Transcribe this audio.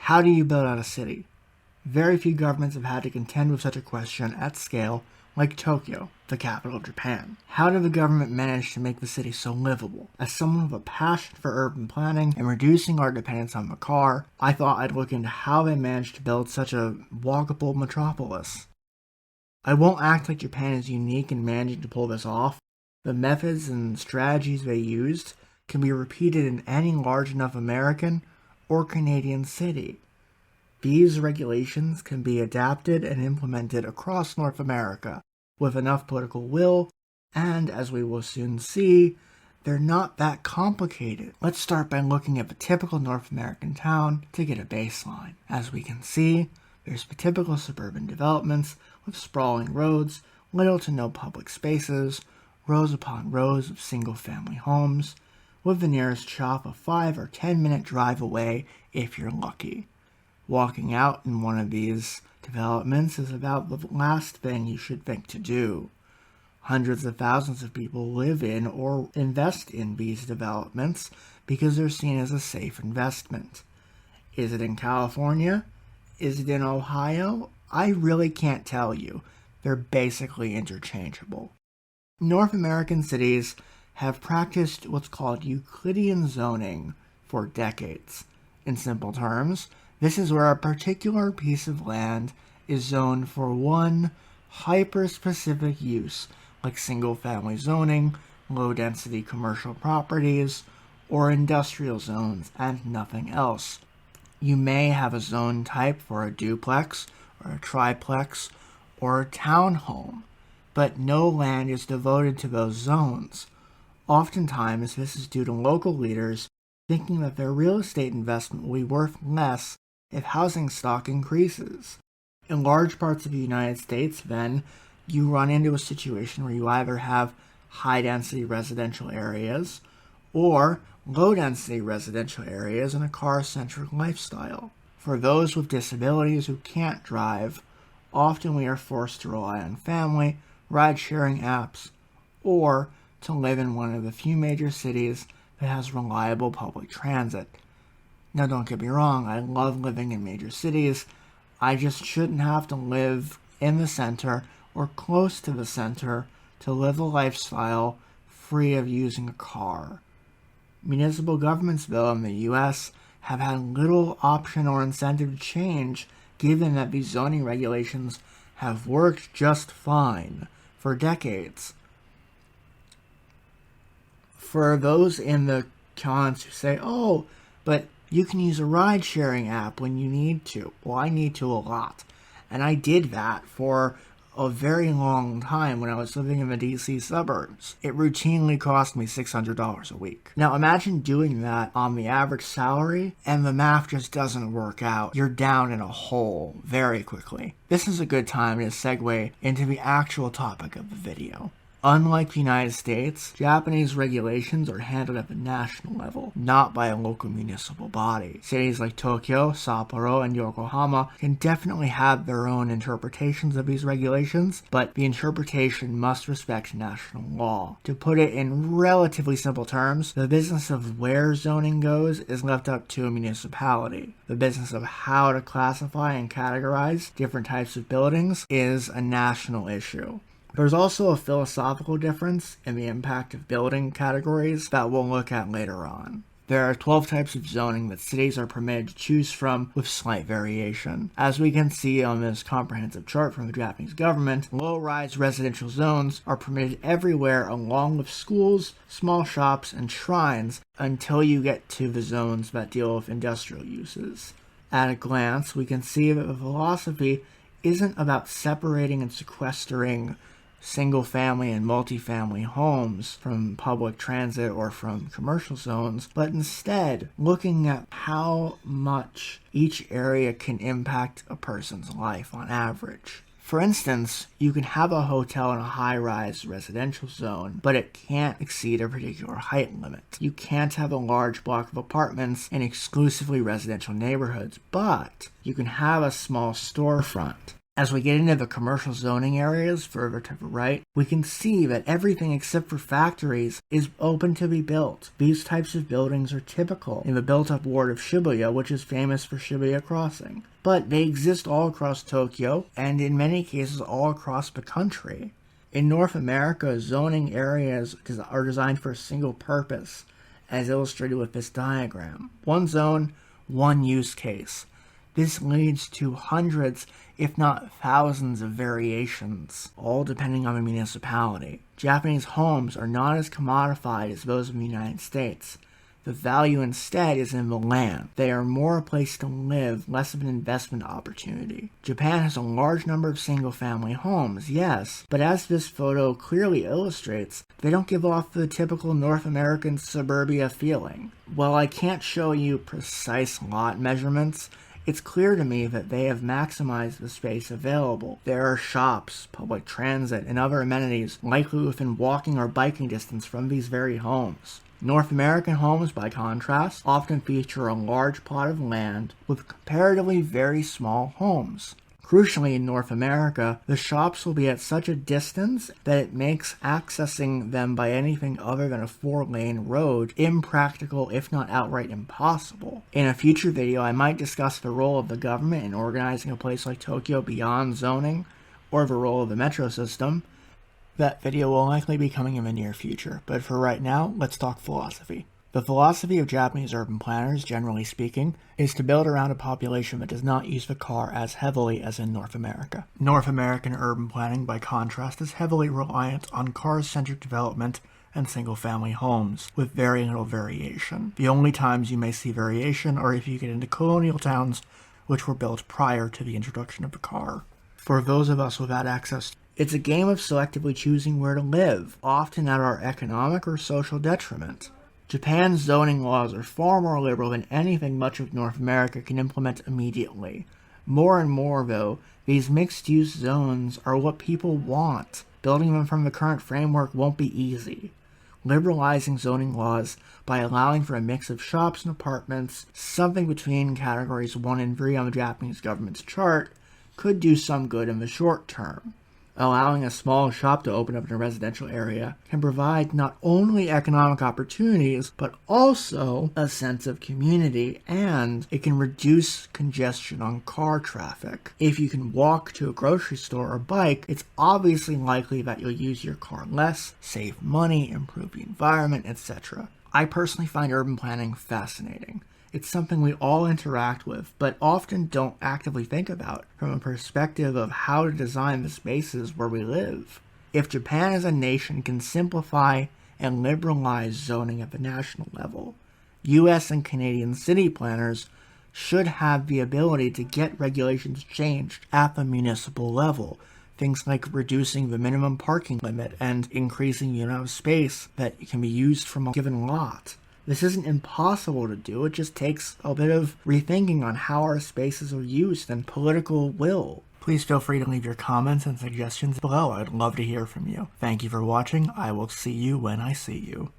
How do you build out a city? Very few governments have had to contend with such a question at scale, like Tokyo, the capital of Japan. How did the government manage to make the city so livable? As someone with a passion for urban planning and reducing our dependence on the car, I thought I'd look into how they managed to build such a walkable metropolis. I won't act like Japan is unique in managing to pull this off. The methods and strategies they used can be repeated in any large enough American or Canadian city. These regulations can be adapted and implemented across North America with enough political will, and as we will soon see, they're not that complicated. Let's start by looking at the typical North American town to get a baseline. As we can see, there's the typical suburban developments with sprawling roads, little to no public spaces, rows upon rows of single-family homes, with the nearest shop a 5 or 10 minute drive away if you're lucky. Walking out in one of these developments is about the last thing you should think to do. Hundreds of thousands of people live in or invest in these developments because they're seen as a safe investment. Is it in California? Is it in Ohio? I really can't tell you. They're basically interchangeable. North American cities have practiced what's called Euclidean zoning for decades. In simple terms, this is where a particular piece of land is zoned for one hyper-specific use, like single-family zoning, low-density commercial properties, or industrial zones, and nothing else. You may have a zone type for a duplex, or a triplex, or a townhome, but no land is devoted to those zones. Oftentimes, this is due to local leaders thinking that their real estate investment will be worth less if housing stock increases. In large parts of the United States, then, you run into a situation where you either have high-density residential areas or low-density residential areas in a car-centric lifestyle. For those with disabilities who can't drive, often we are forced to rely on family, ride-sharing apps, or to live in one of the few major cities that has reliable public transit. Now, don't get me wrong, I love living in major cities. I just shouldn't have to live in the center or close to the center to live a lifestyle free of using a car. Municipal governments, though, in the U.S. have had little option or incentive to change, given that these zoning regulations have worked just fine for decades. For those in the comments who say, oh, but you can use a ride-sharing app when you need to. Well, I need to a lot. And I did that for a very long time when I was living in the DC suburbs. It routinely cost me $600 a week. Now imagine doing that on the average salary, and the math just doesn't work out. You're down in a hole very quickly. This is a good time to segue into the actual topic of the video. Unlike the United States, Japanese regulations are handled at the national level, not by a local municipal body. Cities like Tokyo, Sapporo, and Yokohama can definitely have their own interpretations of these regulations, but the interpretation must respect national law. To put it in relatively simple terms, the business of where zoning goes is left up to a municipality. The business of how to classify and categorize different types of buildings is a national issue. There's also a philosophical difference in the impact of building categories that we'll look at later on. There are 12 types of zoning that cities are permitted to choose from with slight variation. As we can see on this comprehensive chart from the Japanese government, low-rise residential zones are permitted everywhere along with schools, small shops, and shrines until you get to the zones that deal with industrial uses. At a glance, we can see that the philosophy isn't about separating and sequestering single-family and multifamily homes from public transit or from commercial zones, but instead looking at how much each area can impact a person's life on average. For instance, you can have a hotel in a high-rise residential zone, but it can't exceed a particular height limit. You can't have a large block of apartments in exclusively residential neighborhoods, but you can have a small storefront. As we get into the commercial zoning areas further to the right, we can see that everything except for factories is open to be built. These types of buildings are typical in the built-up ward of Shibuya, which is famous for Shibuya Crossing. But they exist all across Tokyo, and in many cases all across the country. In North America, zoning areas are designed for a single purpose, as illustrated with this diagram. One zone, one use case. This leads to hundreds, if not thousands, of variations, all depending on the municipality. Japanese homes are not as commodified as those of the United States. The value instead is in the land. They are more a place to live, less of an investment opportunity. Japan has a large number of single-family homes, yes, but as this photo clearly illustrates, they don't give off the typical North American suburbia feeling. While I can't show you precise lot measurements, it's clear to me that they have maximized the space available. There are shops, public transit, and other amenities likely within walking or biking distance from these very homes. North American homes, by contrast, often feature a large plot of land with comparatively very small homes. Crucially, in North America, the shops will be at such a distance that it makes accessing them by anything other than a 4-lane road impractical, if not outright impossible. In a future video, I might discuss the role of the government in organizing a place like Tokyo beyond zoning, or the role of the metro system. That video will likely be coming in the near future, but for right now, let's talk philosophy. The philosophy of Japanese urban planners, generally speaking, is to build around a population that does not use the car as heavily as in North America. North American urban planning, by contrast, is heavily reliant on car-centric development and single-family homes, with very little variation. The only times you may see variation are if you get into colonial towns, which were built prior to the introduction of the car. For those of us without access, it's a game of selectively choosing where to live, often at our economic or social detriment. Japan's zoning laws are far more liberal than anything much of North America can implement immediately. More and more, though, these mixed-use zones are what people want. Building them from the current framework won't be easy. Liberalizing zoning laws by allowing for a mix of shops and apartments, something between categories 1 and 3 on the Japanese government's chart, could do some good in the short term. Allowing a small shop to open up in a residential area can provide not only economic opportunities, but also a sense of community, and it can reduce congestion on car traffic. If you can walk to a grocery store or bike, it's obviously likely that you'll use your car less, save money, improve the environment, etc. I personally find urban planning fascinating. It's something we all interact with, but often don't actively think about from a perspective of how to design the spaces where we live. If Japan as a nation can simplify and liberalize zoning at the national level, US and Canadian city planners should have the ability to get regulations changed at the municipal level. Things like reducing the minimum parking limit and increasing the amount of space that can be used from a given lot. This isn't impossible to do, it just takes a bit of rethinking on how our spaces are used and political will. Please feel free to leave your comments and suggestions below. I'd love to hear from you. Thank you for watching. I will see you when I see you.